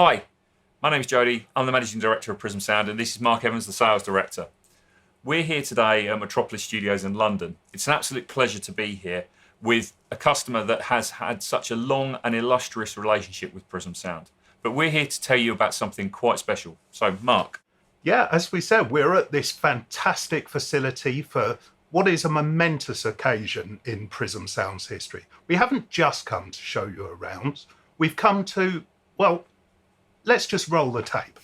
Hi, my name's Jody. I'm the Managing Director of Prism Sound, and this is Mark Evans, the Sales Director. We're here today at Metropolis Studios in London. It's an absolute pleasure to be here with a customer that has had such a long and illustrious relationship with Prism Sound. But we're here to tell you about something quite special. So, Mark. Yeah, as we said, we're at this fantastic facility for what is a momentous occasion in Prism Sound's history. We haven't just come to show you around. We've come to, well, let's just roll the tape.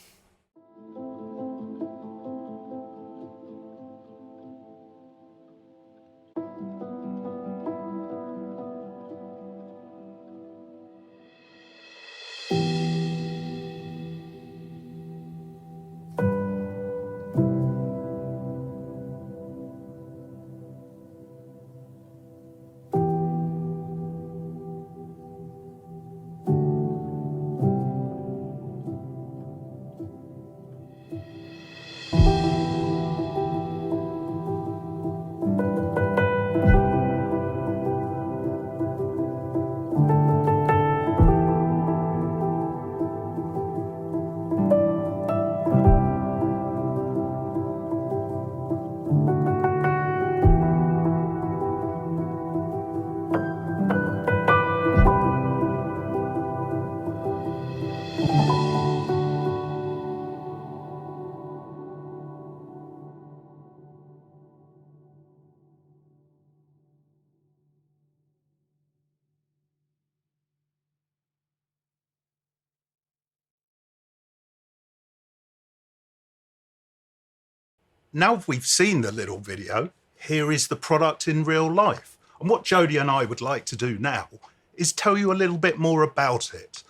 Now we've seen the little video, here is the product in real life. And what Jody and I would like to do now is tell you a little bit more about it.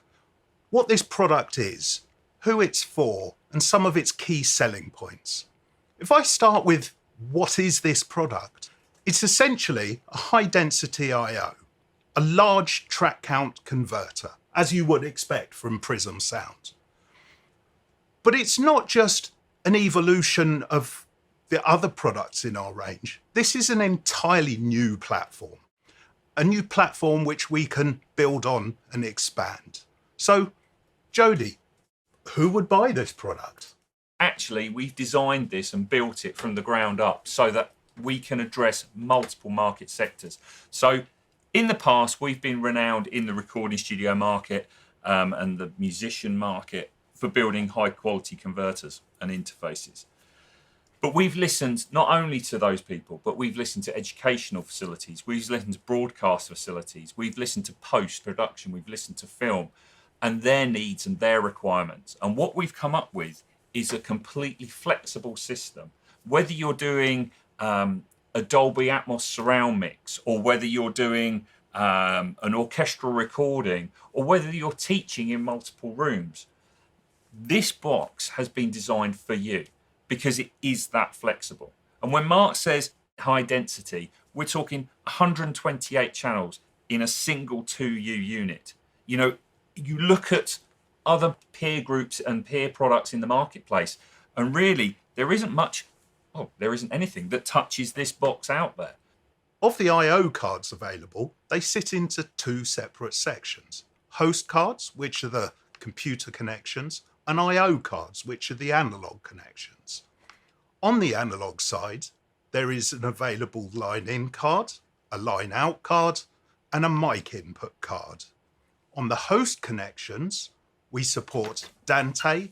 What this product is, who it's for, and some of its key selling points. If I start with what is this product? It's essentially a high-density I/O, a large track count converter, as you would expect from Prism Sound. But it's not just an evolution of the other products in our range. This is an entirely new platform, a new platform which we can build on and expand. So, Jody, who would buy this product? Actually, we've designed this and built it from the ground up so that we can address multiple market sectors. So in the past, we've been renowned in the recording studio market and the musician market for building high quality converters and interfaces. But we've listened not only to those people, but we've listened to educational facilities, we've listened to broadcast facilities, we've listened to post-production, we've listened to film and their needs and their requirements. And what we've come up with is a completely flexible system. Whether you're doing a Dolby Atmos surround mix, or whether you're doing an orchestral recording, or whether you're teaching in multiple rooms, this box has been designed for you because it is that flexible. And when Mark says high density, we're talking 128 channels in a single 2U unit. You know, you look at other peer groups and peer products in the marketplace, and really there isn't much, well, there isn't anything that touches this box out there. Of the I/O cards available, they sit into two separate sections. Host cards, which are the computer connections, and I/O cards, which are the analog connections. On the analog side, there is an available line-in card, a line-out card, and a mic input card. On the host connections, we support Dante,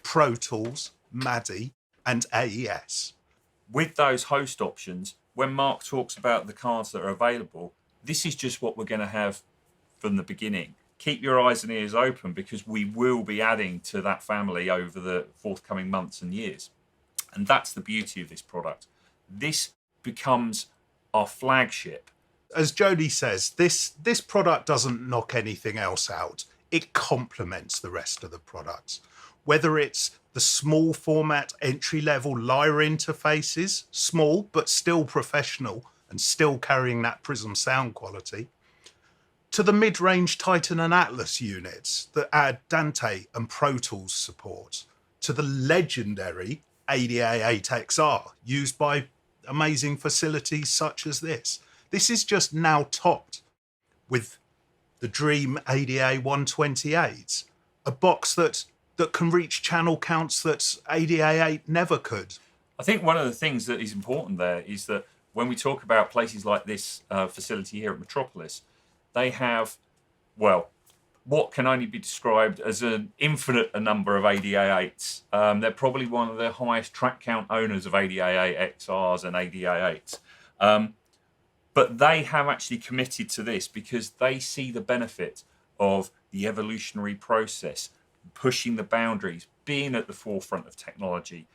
Pro Tools, MADI, and AES. With those host options, when Mark talks about the cards that are available, this is just what we're going to have from the beginning. Keep your eyes and ears open because we will be adding to that family over the forthcoming months and years. And that's the beauty of this product. This becomes our flagship. As Jody says, this product doesn't knock anything else out. It complements the rest of the products. Whether it's the small format entry-level Lyra interfaces, small but still professional and still carrying that Prism sound quality, to the mid-range Titan and Atlas units that add Dante and Pro Tools support, to the legendary ADA 8XR used by amazing facilities such as this. This is just now topped with the Dream ADA 128, a box that can reach channel counts that ADA8 never could. I think one of the things that is important there is that when we talk about places like this facility here at Metropolis, they have, well, what can only be described as an infinite number of ADA8s. They're probably one of the highest track count owners of ADA8 XRs and ADA8s. But they have actually committed to this because they see the benefit of the evolutionary process, pushing the boundaries, being at the forefront of technology,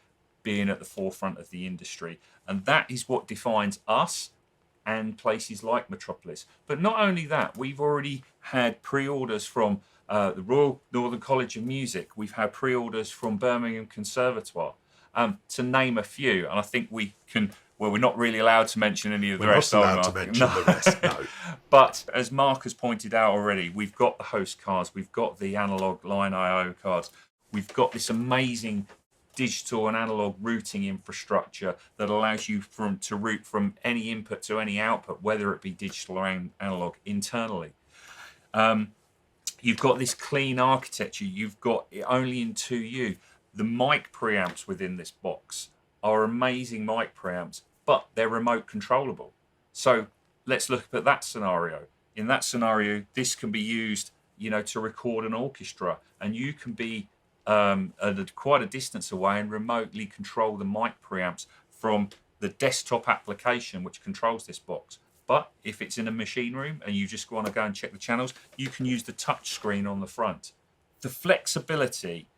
being at the forefront of the industry. And that is what defines us and places like Metropolis. But not only that, we've already had pre-orders from the Royal Northern College of Music. We've had pre-orders from Birmingham Conservatoire, to name a few. And I think we can, well, we're not really allowed to mention any of the rest. We're not allowed to mention the rest, no. But as Mark has pointed out already, we've got the host cards, we've got the analog line IO cards, we've got this amazing digital and analog routing infrastructure that allows you to route from any input to any output, whether it be digital or analog internally. You've got this clean architecture. You've got it only in 2U. The mic preamps within this box are amazing mic preamps, but they're remote controllable. So let's look at that scenario. In that scenario, this can be used, to record an orchestra, and you can be at quite a distance away and remotely control the mic preamps from the desktop application which controls this box. But if it's in a machine room and you just want to go and check the channels, you can use the touch screen on the front. The flexibility,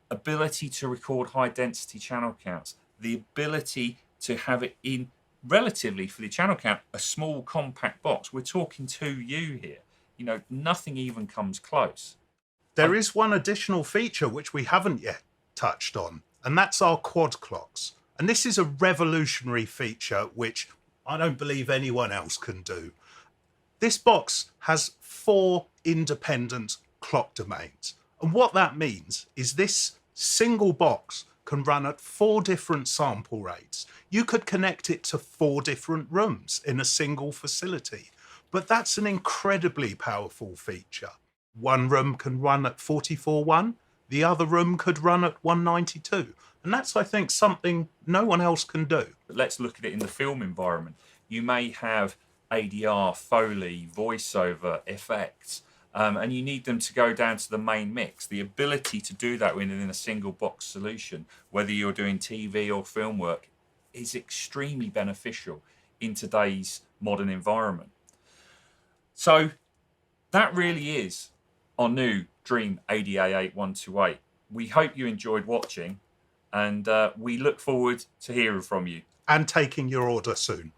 ability to record high density channel counts, the ability to have it in relatively, for the channel count, a small compact box. We're talking 2U here. Nothing even comes close. There is one additional feature which we haven't yet touched on, and that's our quad clocks. And this is a revolutionary feature which I don't believe anyone else can do. This box has 4 independent clock domains. And what that means is this single box can run at 4 different sample rates. You could connect it to 4 different rooms in a single facility. But that's an incredibly powerful feature. One room can run at 44.1, the other room could run at 192. And that's, I think, something no one else can do. But let's look at it in the film environment. You may have ADR, Foley, voiceover, effects, and you need them to go down to the main mix. The ability to do that within a single box solution, whether you're doing TV or film work, is extremely beneficial in today's modern environment. So that really is our new Dream ADA8128. We hope you enjoyed watching, and we look forward to hearing from you. And taking your order soon.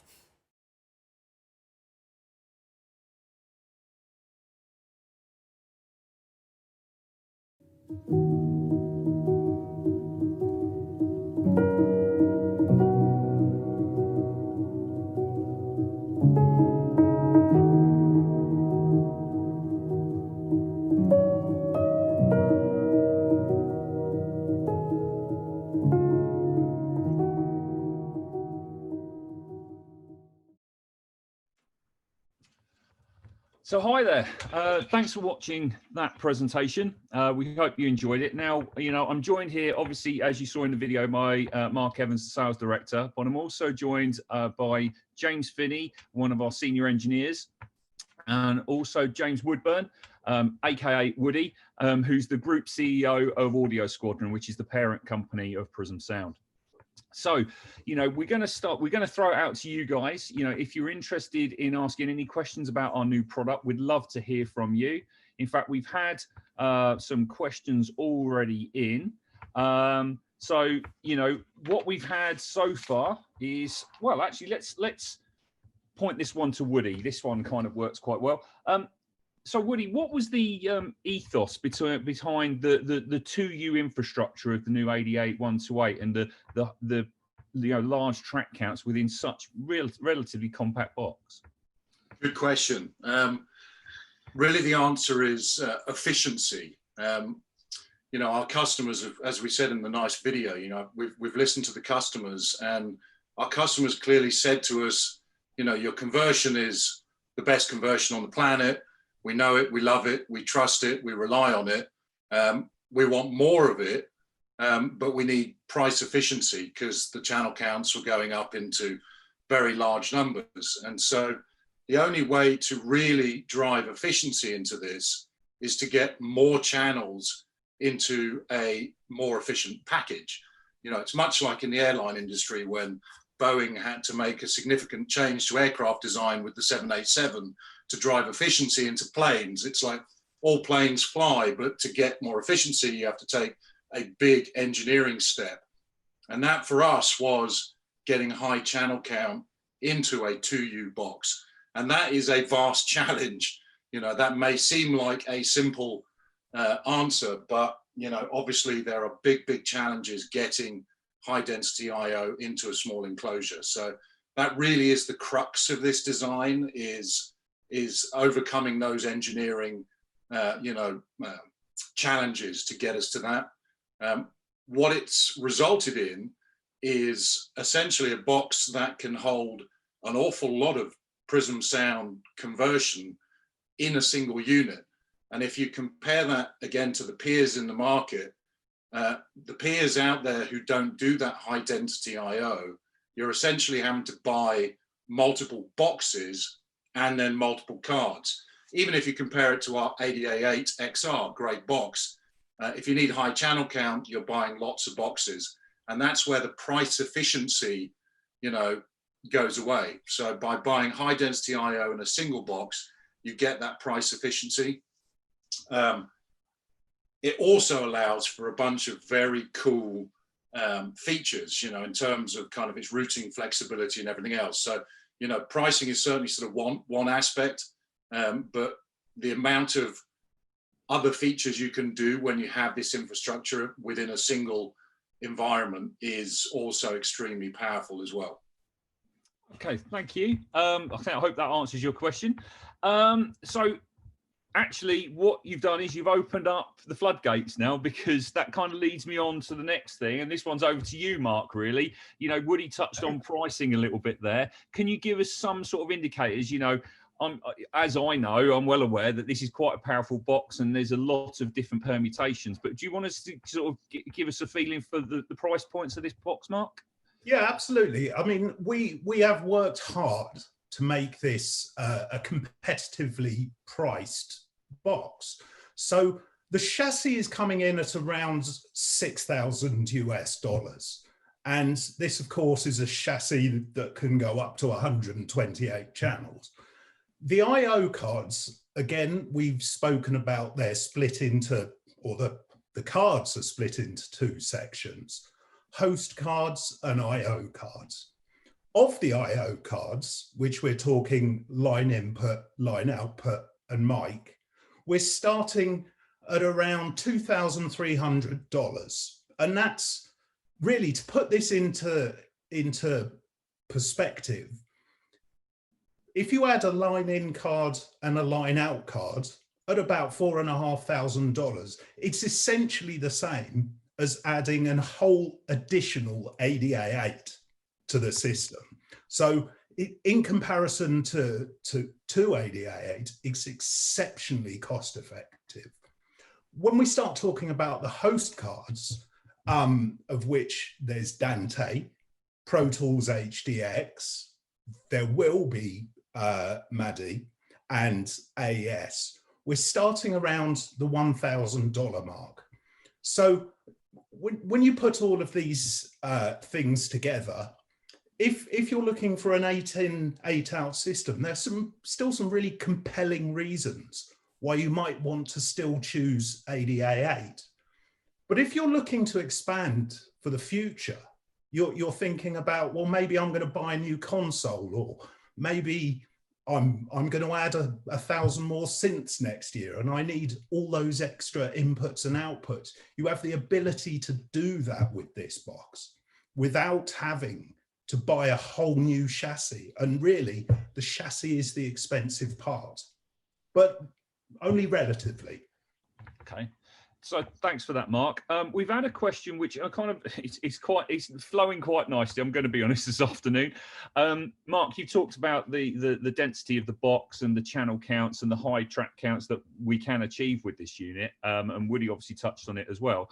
So hi there, thanks for watching that presentation. We hope you enjoyed it. Now, I'm joined here, obviously, as you saw in the video, by Mark Evans, the sales director, but I'm also joined by James Finney, one of our senior engineers, and also James Woodburn, aka Woody, who's the group CEO of Audio Squadron, which is the parent company of Prism Sound. So, we're going to throw it out to you guys. If you're interested in asking any questions about our new product, we'd love to hear from you. In fact, we've had some questions already in. So, what we've had so far is, well, actually, let's point this one to Woody. This one kind of works quite well. So, Woody, what was the ethos behind the 2U infrastructure of the new 88128 and the large track counts within such relatively compact box? Good question. Really, the answer is efficiency. Our customers, as we said in the nice video, we've listened to the customers, and our customers clearly said to us, your conversion is the best conversion on the planet. We know it, we love it, we trust it, we rely on it. We want more of it, but we need price efficiency because the channel counts were going up into very large numbers. And so the only way to really drive efficiency into this is to get more channels into a more efficient package. You know, it's much like in the airline industry when Boeing had to make a significant change to aircraft design with the 787 to drive efficiency into planes. It's like all planes fly, but to get more efficiency, you have to take a big engineering step. And that for us was getting high channel count into a 2U box. And that is a vast challenge. You know, that may seem like a simple answer, but, you know, obviously there are big, big challenges getting high density IO into a small enclosure. So that really is the crux of this design, is overcoming those engineering, challenges to get us to that. What it's resulted in is essentially a box that can hold an awful lot of Prism sound conversion in a single unit. And if you compare that again to the peers in the market, the peers out there who don't do that high density IO, you're essentially having to buy multiple boxes and then multiple cards. Even if you compare it to our ADA8 XR, great box, if you need high channel count, you're buying lots of boxes. And that's where the price efficiency, you know, goes away. So by buying high density IO in a single box, you get that price efficiency. It also allows for a bunch of very cool features, you know, in terms of kind of its routing flexibility and everything else. So, you know, pricing is certainly sort of one aspect, but the amount of other features you can do when you have this infrastructure within a single environment is also extremely powerful as well. Okay, thank you. I hope that answers your question. So actually what you've done is you've opened up the floodgates now, because that kind of leads me on to the next thing. And this one's over to you, Mark, really. You know, Woody touched on pricing a little bit there. Can you give us some sort of indicators? You know, as I know, I'm well aware that this is quite a powerful box and there's a lot of different permutations, but do you want us to sort of give us a feeling for the price points of this box, Mark? Yeah, absolutely. I mean, we have worked hard to make this a competitively priced box. So the chassis is coming in at around $6,000 US. And this, of course, is a chassis that can go up to 128 channels. The IO cards, again, we've spoken about, they're split into, or the cards are split into two sections: host cards and IO cards. Of the IO cards, which we're talking line input, line output, and mic, we're starting at around $2,300. And that's really, to put this into perspective, if you add a line in card and a line out card at about $4,500, it's essentially the same as adding a whole additional ADA8 to the system. So in comparison to ADA8, it's exceptionally cost effective. When we start talking about the host cards, of which there's Dante, Pro Tools HDX, there will be MADI and AES, we're starting around the $1,000 mark. So when you put all of these things together, if you're looking for an 8-in, 8-out system, there's still some really compelling reasons why you might want to still choose ADA8. But if you're looking to expand for the future, you're thinking about, well, maybe I'm going to buy a new console, or maybe I'm going to add 1,000 more synths next year and I need all those extra inputs and outputs. You have the ability to do that with this box without having to buy a whole new chassis. And really, the chassis is the expensive part, but only relatively. Okay. So thanks for that, Mark. We've had a question which I kind of it's flowing quite nicely. I'm going to be honest this afternoon. Mark, you talked about the density of the box and the channel counts and the high track counts that we can achieve with this unit. And Woody obviously touched on it as well.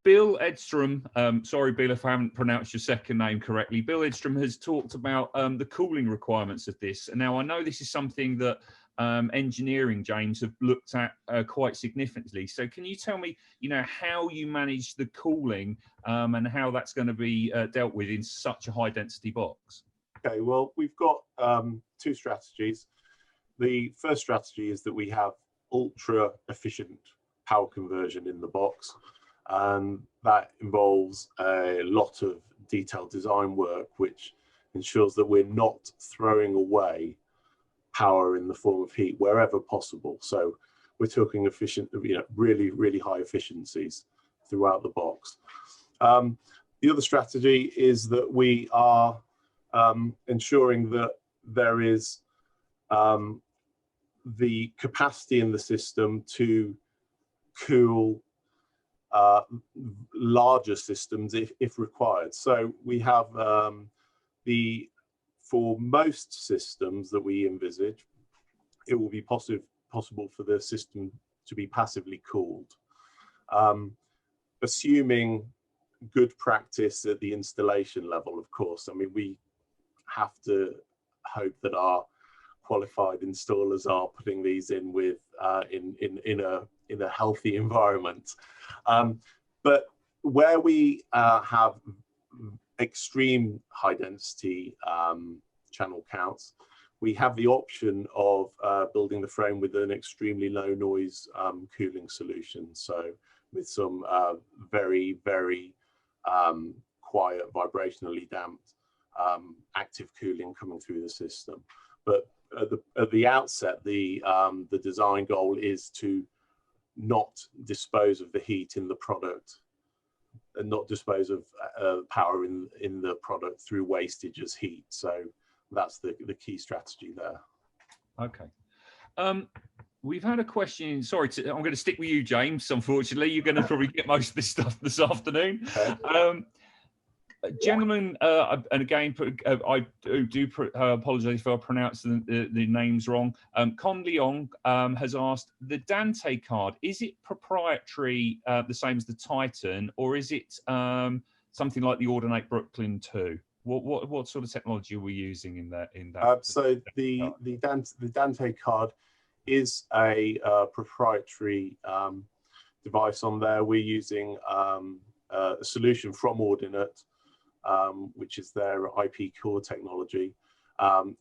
Bill Edstrom, sorry, Bill, if I haven't pronounced your second name correctly. Bill Edstrom has talked about the cooling requirements of this. And now I know this is something that engineering, James, have looked at quite significantly. So can you tell me, how you manage the cooling and how that's going to be dealt with in such a high density box? Okay, well, we've got two strategies. The first strategy is that we have ultra efficient power conversion in the box. That involves a lot of detailed design work, which ensures that we're not throwing away power in the form of heat wherever possible. So we're talking efficient, really, really high efficiencies throughout the box. The other strategy is that we are ensuring that there is the capacity in the system to cool larger systems if required. So we have for most systems that we envisage, it will be possible for the system to be passively cooled. Assuming good practice at the installation level, of course. I mean, we have to hope that our qualified installers are putting these in with in a healthy environment. But where we have extreme high density channel counts, we have the option of building the frame with an extremely low noise cooling solution. So with some very, very quiet, vibrationally damped active cooling coming through the system. But at the outset, the design goal is to not dispose of the heat in the product and not dispose of power in the product through wastage as heat. So that's the key strategy there. Okay. We've had a question. Sorry, I'm going to stick with you, James. Unfortunately, you're going to probably get most of this stuff this afternoon. Okay. Gentlemen, and again, I do apologise if I pronounce the names wrong. Con Leong has asked, the Dante card, is it proprietary, the same as the Titan, or is it something like the Ordinate Brooklyn 2? What sort of technology are we using in that? So the Dante card is a proprietary device on there. We're using a solution from Ordinate, which is their IP core technology,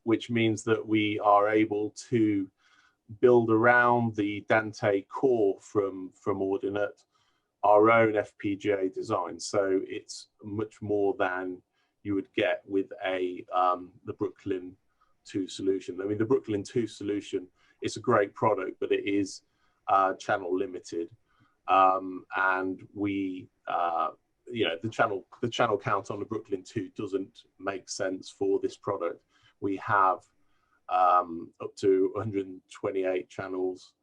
which means that we are able to build around the Dante core from Ordinate our own FPGA design. So it's much more than you would get with the Brooklyn 2 solution. I mean, the Brooklyn 2 solution is a great product, but it is channel limited, and we the channel count on the Brooklyn 2 doesn't make sense for this product. We have up to 128 channels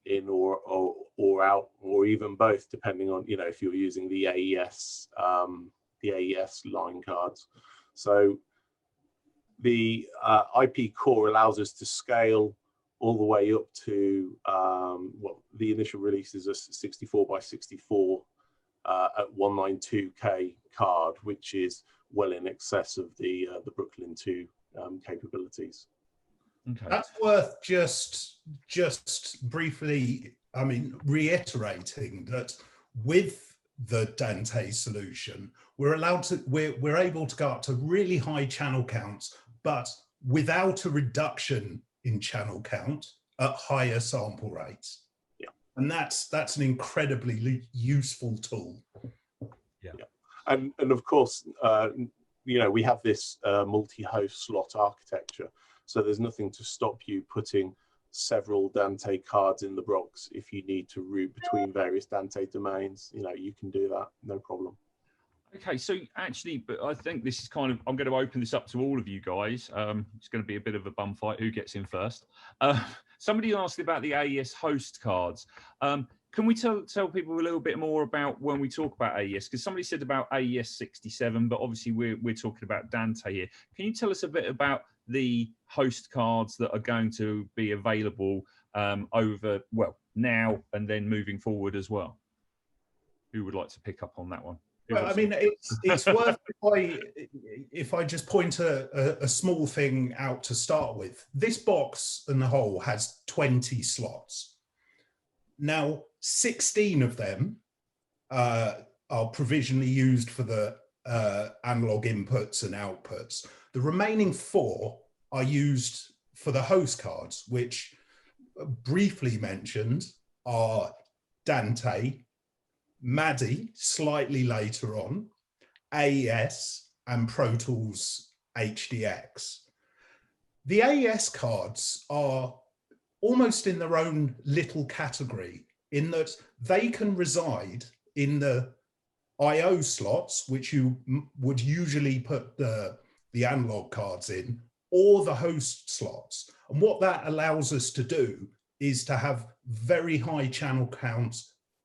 in or out, or even both, depending on if you're using the AES line cards. So the IP core allows us to scale all the way up to the initial release is a 64 by 64 at 192K card, which is well in excess of the Brooklyn 2 capabilities. Okay. That's worth just briefly, reiterating that with the Dante solution, we're able to go up to really high channel counts, but without a reduction in channel count at higher sample rates. Yeah. And that's an incredibly useful tool. Yeah. And of course, we have this multi-host slot architecture. So there's nothing to stop you putting several Dante cards in the box. If you need to route between various Dante domains, you can do that, no problem. Okay, so actually, but I think this is I'm going to open this up to all of you guys. It's going to be a bit of a bum fight, who gets in first. Somebody asked about the AES host cards. Can we tell people a little bit more about when we talk about AES? Because somebody said about AES 67, but obviously we're talking about Dante here. Can you tell us a bit about the host cards that are going to be available over, well, now and then moving forward as well? Who would like to pick up on that one? Well, I mean, it's worth if I just point a small thing out to start with. This box and the whole has 20 slots. Now, 16 of them are provisionally used for the analog inputs and outputs. The remaining 4 are used for the host cards, which briefly mentioned are Dante, MADI slightly later on, AES and Pro Tools HDX. The AES cards are almost in their own little category in that they can reside in the I/O slots, which you would usually put the analog cards in, or the host slots. And what that allows us to do is to have very high channel count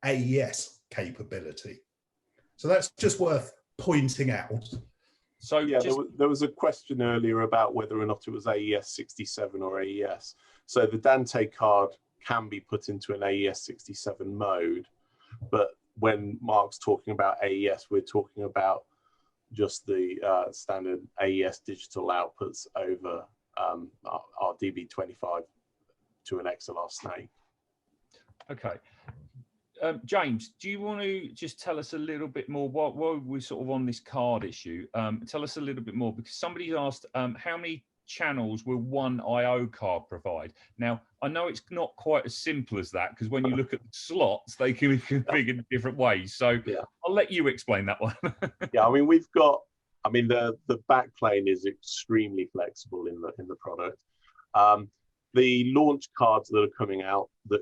AES capability. So that's just worth pointing out. So yeah, there was a question earlier about whether or not it was AES 67 or AES. So the Dante card can be put into an AES 67 mode, but when Mark's talking about AES, we're talking about just the standard AES digital outputs over our DB25 to an XLR snake. Okay. James, do you want to just tell us a little bit more while we're sort of on this card issue? Tell us a little bit more, because somebody asked how many channels will one I/O card provide? Now, I know it's not quite as simple as that, because when you look at the slots, they can be configured in different ways. So yeah, I'll let you explain that one. Yeah, I mean, we've got, I mean, the backplane is extremely flexible in the product. The launch cards that are coming out that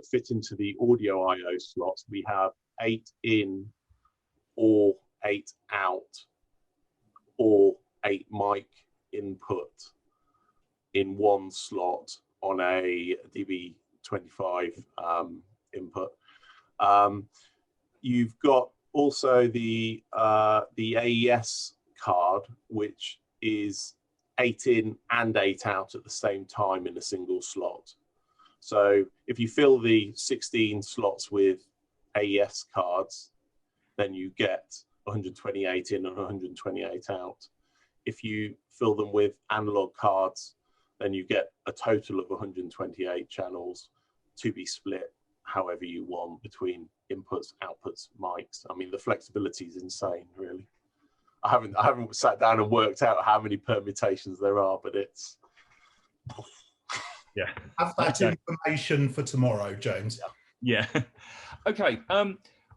fit into the audio I/O slots, we have 8 in or 8 out or 8 mic input in one slot on a DB25 input. You've got also the AES card, which is 8 in and 8 out at the same time in a single slot. So if you fill the 16 slots with AES cards, then you get 128 in and 128 out. If you fill them with analog cards, then you get a total of 128 channels to be split however you want between inputs, outputs, mics. I mean, the flexibility is insane, really. I haven't sat down and worked out how many permutations there are, but it's yeah. Have that information for tomorrow, James. Yeah. Okay.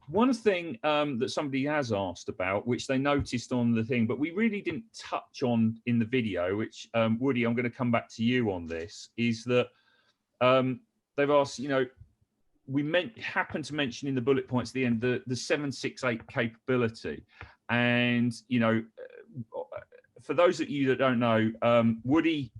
One thing that somebody has asked about, which they noticed on the thing, but we really didn't touch on in the video, which Woody, I'm going to come back to you on this, is that they've asked, you know, we happened to mention in the bullet points at the end the 768 capability. And, you know, for those of you that don't know, Woody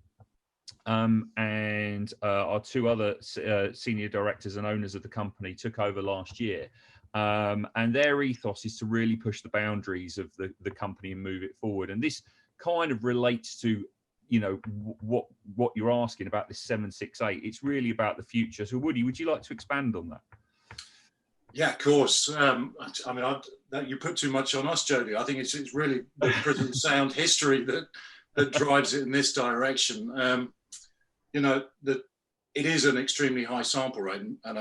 and our 2 other senior directors and owners of the company took over last year. And their ethos is to really push the boundaries of the company and move it forward. And this kind of relates to, you know, what you're asking about this 768. It's really about the future. So Woody, would you like to expand on that? Yeah, of course. I mean, you put too much on us, Jody. I think it's really the Prism Sound history that drives it in this direction. You know, that it is an extremely high sample rate, and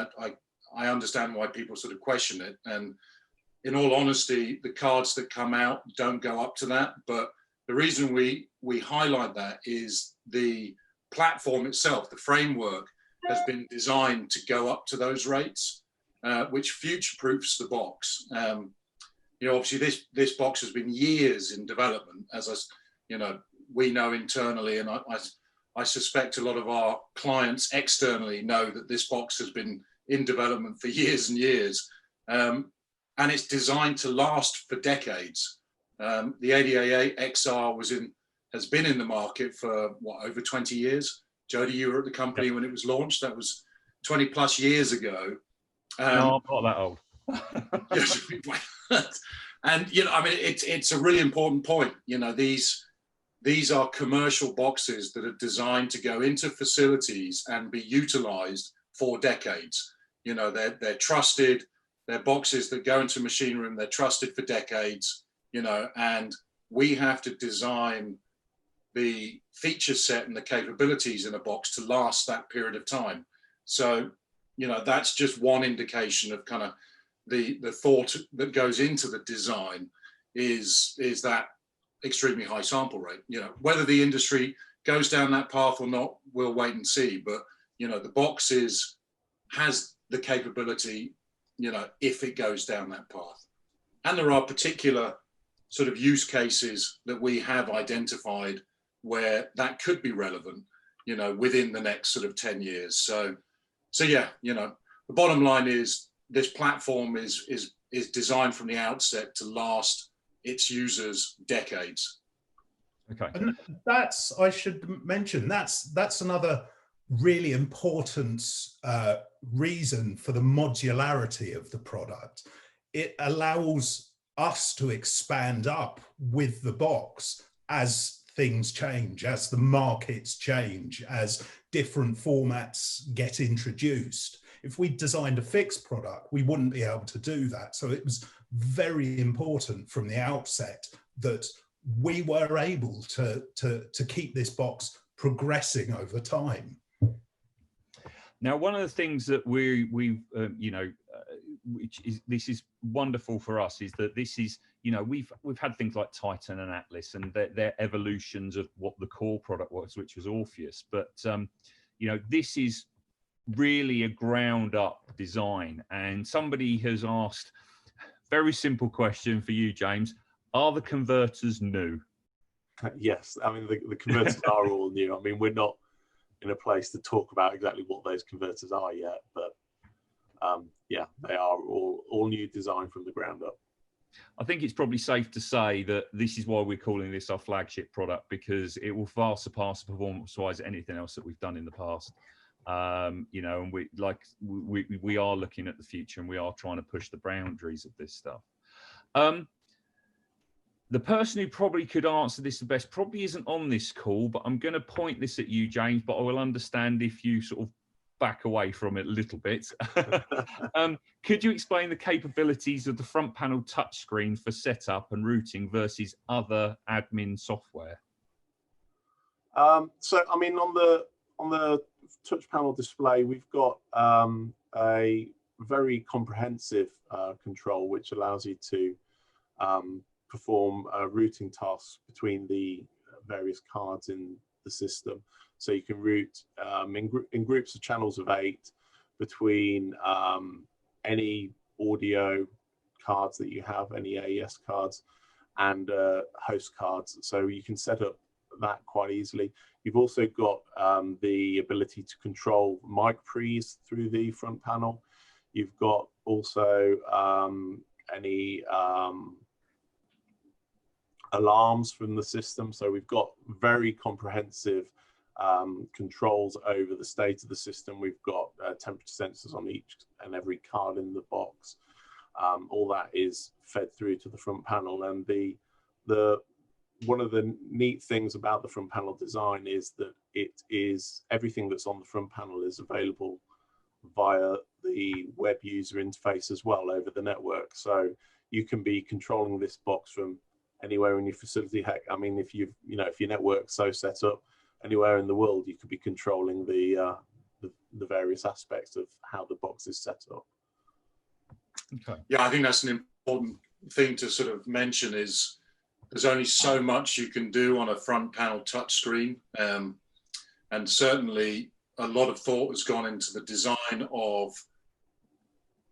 I understand why people sort of question it. And in all honesty, the cards that come out don't go up to that. But the reason we highlight that is the platform itself, the framework, has been designed to go up to those rates. Which future-proofs the box. You know, obviously this box has been years in development, as we know internally, and I suspect a lot of our clients externally know that this box has been in development for years and years, and it's designed to last for decades. The ADA XR has been in the market for over 20 years. Jody, you were at the company when it was launched. That was 20 plus years ago. No, I'm not that old. Yes. And, you know, I mean, it's a really important point. You know, these are commercial boxes that are designed to go into facilities and be utilized for decades. You know, they're trusted. They're boxes that go into a machine room. They're trusted for decades, you know, and we have to design the feature set and the capabilities in a box to last that period of time. So, you know, that's just one indication of kind of the thought that goes into the design is that extremely high sample rate. You know, whether the industry goes down that path or not, we'll wait and see. But, you know, the box has the capability, you know, if it goes down that path. And there are particular sort of use cases that we have identified where that could be relevant, you know, within the next sort of 10 years. So yeah, you know, the bottom line is this platform is designed from the outset to last its users decades. Okay. And that's, I should mention, that's another really important reason for the modularity of the product. It allows us to expand up with the box as things change, as the markets change, as different formats get introduced. If we designed a fixed product, we wouldn't be able to do that. So it was very important from the outset that we were able to keep this box progressing over time. Now, one of the things that we you know, this is wonderful for us, is that this is, you know, we've had things like Titan and Atlas, and they're evolutions of what the core product was, which was Orpheus. But you know, this is really a ground up design. And somebody has asked, very simple question for you, James: are the converters new? Yes, I mean the converters are all new. I mean, we're not in a place to talk about exactly what those converters are yet, but yeah, they are all new design from the ground up. I think it's probably safe to say that this is why we're calling this our flagship product, because it will far surpass performance-wise anything else that we've done in the past. You know, and we are looking at the future, and we are trying to push the boundaries of this stuff. The person who probably could answer this the best probably isn't on this call, but I'm going to point this at you, James, but I will understand if you sort of back away from it a little bit. Could you explain the capabilities of the front panel touchscreen for setup and routing versus other admin software? So, I mean, on the touch panel display, we've got a very comprehensive control, which allows you to perform routing tasks between the various cards in the system. So you can route in groups of channels of 8 between any audio cards that you have, any AES cards, and host cards. So you can set up that quite easily. You've also got the ability to control mic pre's through the front panel. You've got also any alarms from the system. So we've got very comprehensive controls over the state of the system. We've got temperature sensors on each and every card in the box. All that is fed through to the front panel. And one of the neat things about the front panel design is that it is everything that's on the front panel is available via the web user interface as well over the network. So you can be controlling this box from anywhere in your facility. Heck, I mean, if your network's so set up, anywhere in the world, you could be controlling the various aspects of how the box is set up. Okay. Yeah, I think that's an important thing to sort of mention is there's only so much you can do on a front panel touchscreen. And certainly a lot of thought has gone into the design of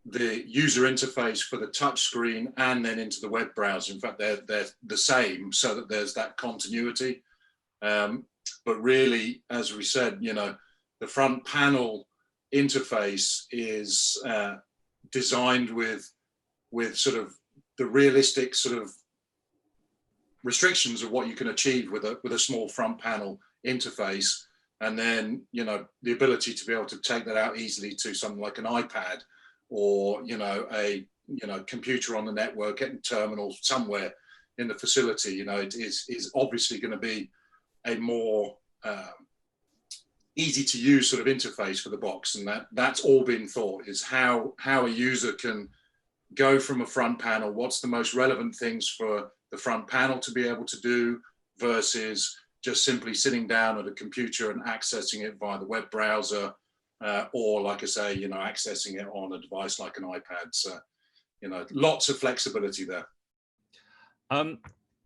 the user interface for the touchscreen and then into the web browser. In fact, they're the same, so that there's that continuity. But really, as we said, you know, the front panel interface is designed with sort of the realistic sort of restrictions of what you can achieve with a small front panel interface. and then, you know, the ability to be able to take that out easily to something like an iPad, or, you know, a, you know, computer on the network, getting terminal somewhere in the facility, you know, it is obviously going to be a more easy to use sort of interface for the box. And that's all been thought, is how a user can go from a front panel, what's the most relevant things for the front panel to be able to do, versus just simply sitting down at a computer and accessing it via the web browser, or, like I say, you know, accessing it on a device like an iPad. So, you know, lots of flexibility there.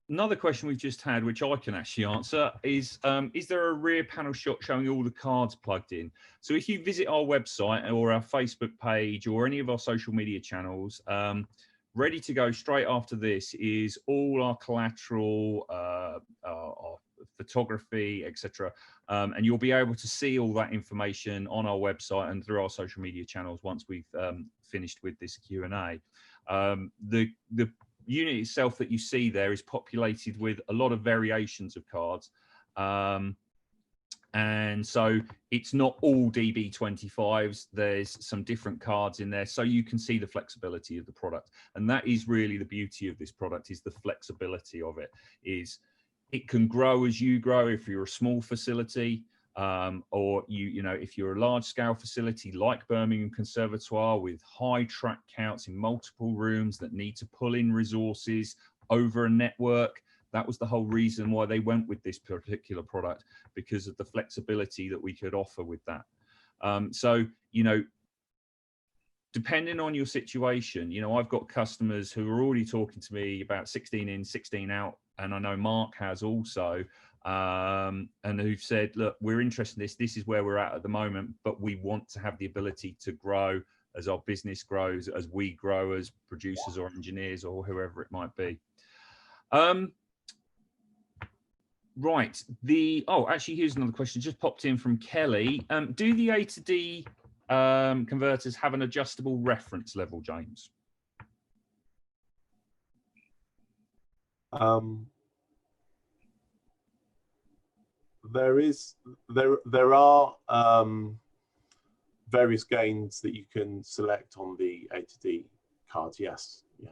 Another question we've just had, which I can actually answer, is there a rear panel shot showing all the cards plugged in? So if you visit our website or our Facebook page or any of our social media channels, ready to go straight after this is all our collateral, our photography, etc. And you'll be able to see all that information on our website and through our social media channels once we've finished with this Q&A. The unit itself that you see there is populated with a lot of variations of cards. And so it's not all DB25s. There's some different cards in there, so you can see the flexibility of the product. And that is really the beauty of this product, is the flexibility of it. Is it can grow as you grow if you're a small facility, or you know, if you're a large scale facility like Birmingham Conservatoire with high track counts in multiple rooms that need to pull in resources over a network. That was the whole reason why they went with this particular product, because of the flexibility that we could offer with that. So, you know, depending on your situation, you know, I've got customers who are already talking to me about 16 in, 16 out, and I know Mark has also, and who've said, look, we're interested in this. This is where we're at the moment, but we want to have the ability to grow as our business grows, as we grow as producers or engineers or whoever it might be. Right. Actually, here's another question just popped in from Kelly. Do the A to D converters have an adjustable reference level, James? There are various gains that you can select on the A to D cards. Yes. Yeah.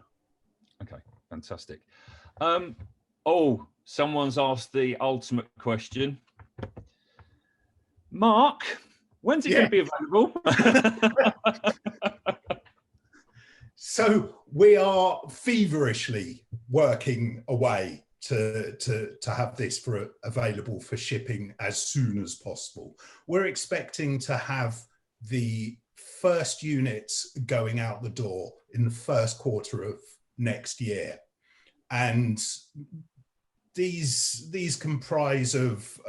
Okay. Fantastic. Someone's asked the ultimate question. Mark, when's it going to be available? So we are feverishly working away to have this available for shipping as soon as possible. We're expecting to have the first units going out the door in the first quarter of next year. And these comprise of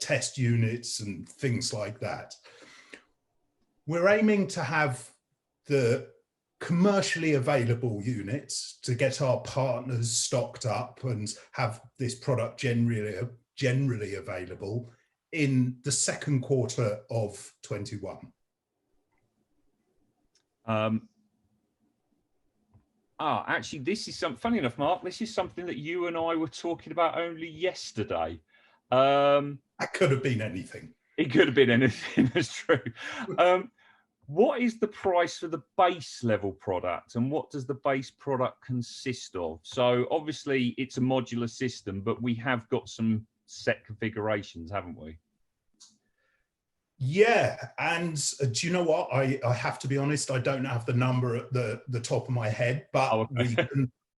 test units and things like that. We're aiming to have the commercially available units to get our partners stocked up and have this product generally available in the second quarter of 21. Actually, this is funny enough, Mark, this is something that you and I were talking about only yesterday. That could have been anything. It could have been anything, that's true. What is the price for the base level product, and what does the base product consist of? So obviously it's a modular system, but we have got some set configurations, haven't we? Yeah, and do you know what? I have to be honest, I don't have the number at the top of my head, but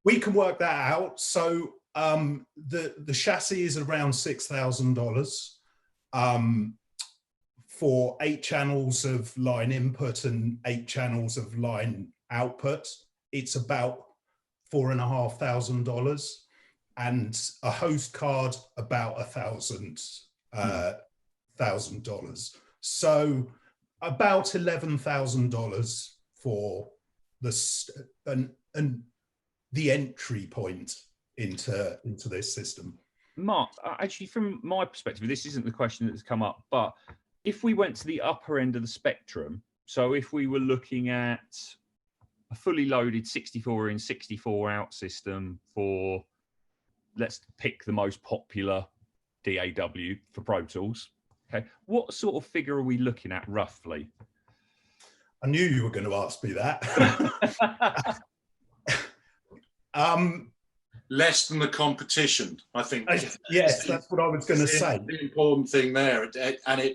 we can work that out. So the chassis is around $6,000 for 8 channels of line input and 8 channels of line output. It's about $4,500, and a host card about $1,000. So about $11,000 for the entry point into this system. Mark, actually, from my perspective, this isn't the question that's come up, but if we went to the upper end of the spectrum, so if we were looking at a fully loaded 64 in, 64 out system for, let's pick the most popular DAW for Pro Tools, Okay, what sort of figure are we looking at roughly? I knew you were going to ask me that. Less than the competition, I think. Yes, that's what I was going to say. The important thing there, and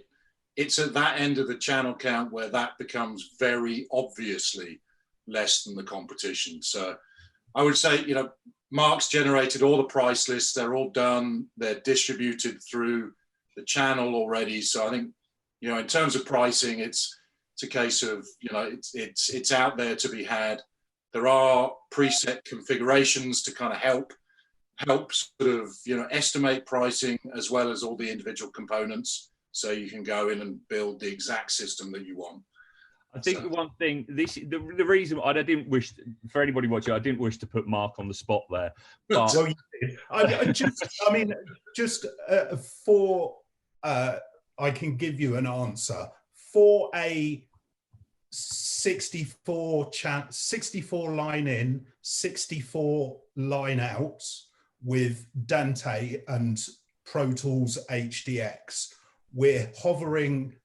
it's at that end of the channel count where that becomes very obviously less than the competition. So I would say, you know, Mark's generated all the price lists. They're all done. They're distributed through the channel already. So I think, you know, in terms of pricing, it's a case of, you know, it's out there to be had. There are preset configurations to kind of help sort of, you know, estimate pricing as well as all the individual components. So you can go in and build the exact system that you want. I think the one thing, the reason I didn't wish, for anybody watching, I didn't wish to put Mark on the spot there. But Well, you did. I mean, just for, I can give you an answer. For a 64 line in, 64 line out with Dante and Pro Tools HDX, we're hovering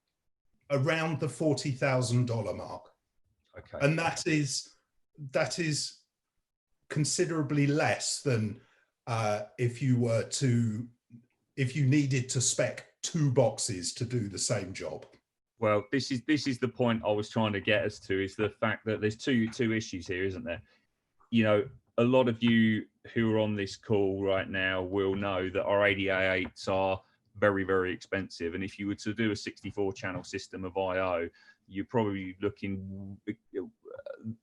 around the $40,000 mark. okay, And that is considerably less than if you needed to spec 2 boxes to do the same job. well, this is the point I was trying to get us to, is the fact that there's two issues here, isn't there? You know, a lot of you who are on this call right now will know that our ADA8s are very, very expensive. And if you were to do a 64 channel system of IO, you're probably looking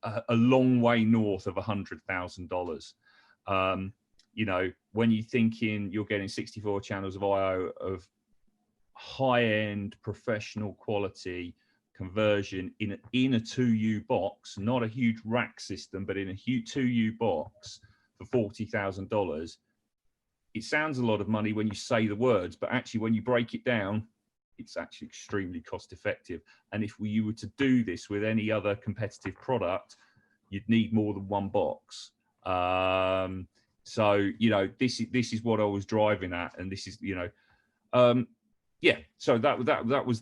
a long way north of $100,000. You know, when you're thinking you're getting 64 channels of IO of high-end professional quality conversion in a 2U box, not a huge rack system, but in a huge 2U box for $40,000, it sounds a lot of money when you say the words, but actually when you break it down, it's actually extremely cost effective. And if you were to do this with any other competitive product, you'd need more than 1 box. So, you know, this is what I was driving at, and this is, you know, yeah. So that was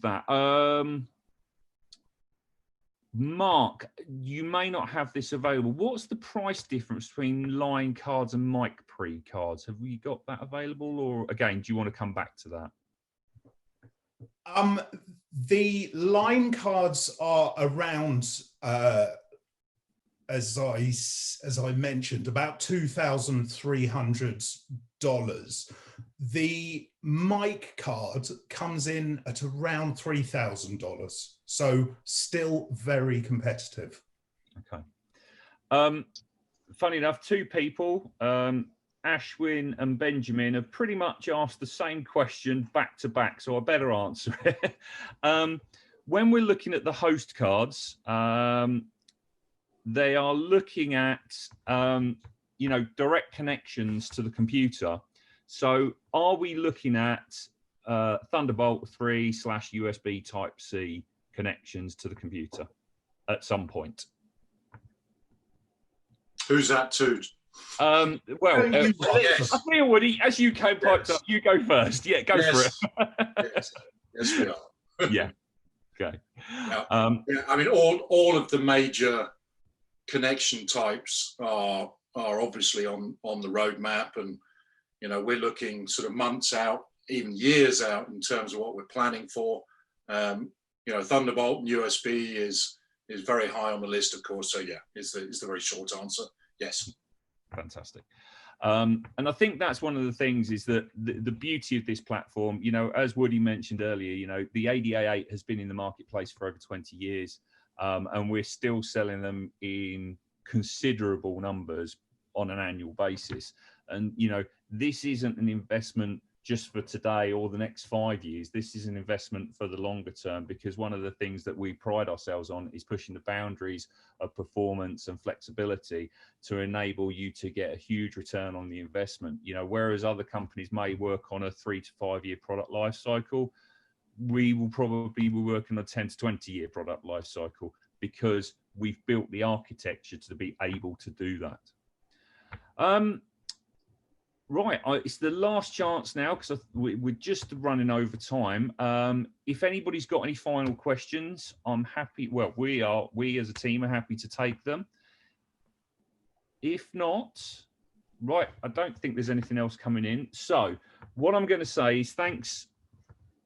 that. Mark, you may not have this available. What's the price difference between line cards and mic pre cards? Have we got that available, or again, do you want to come back to that? The line cards are around, as I mentioned, about $2,300. The mic card comes in at around $3,000, so still very competitive. Okay. Funny enough, 2 people, Ashwin and Benjamin, have pretty much asked the same question back to back, so I better answer it. When we're looking at the host cards, they are looking at, you know, direct connections to the computer. So are we looking at Thunderbolt 3/USB Type-C connections to the computer at some point? Who's that to? Well, I feel, Woody, as you came piped up, you go first. Yeah, go for it. Yes, we are. Yeah. Okay. Yeah, I mean, all of the major connection types are obviously on the roadmap, and you know, we're looking sort of months out, even years out, in terms of what we're planning for. You know, Thunderbolt and USB is very high on the list, of course. So yeah, is the very short answer. Yes. Fantastic. And I think that's one of the things, is that the beauty of this platform, you know, as Woody mentioned earlier, you know, the ADA8 has been in the marketplace for over 20 years, and we're still selling them in considerable numbers on an annual basis. And, you know, this isn't an investment just for today or the next 5 years. This is an investment for the longer term, because one of the things that we pride ourselves on is pushing the boundaries of performance and flexibility to enable you to get a huge return on the investment. You know, whereas other companies may work on a 3 to 5 year product life cycle, we will probably be working on a 10 to 20 year product life cycle, because we've built the architecture to be able to do that. Right, it's the last chance now because we're just running over time. If anybody's got any final questions, I'm happy. Well, we as a team are happy to take them. If not, right, I don't think there's anything else coming in. So what I'm going to say is thanks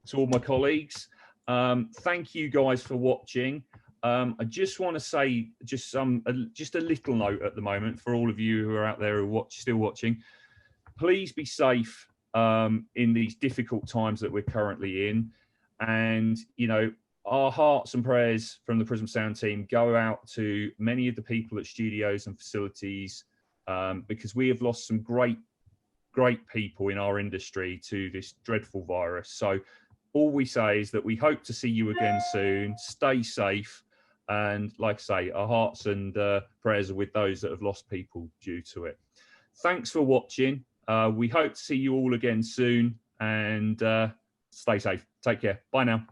to all my colleagues. Thank you guys for watching. I just want to say just a little note at the moment for all of you who are out there who are still watching. Please be safe in these difficult times that we're currently in. And, you know, our hearts and prayers from the Prism Sound team go out to many of the people at studios and facilities because we have lost some great people in our industry to this dreadful virus. So all we say is that we hope to see you again soon. Stay safe. And like I say, our hearts and prayers are with those that have lost people due to it. Thanks for watching. We hope to see you all again soon, and stay safe. Take care. Bye now.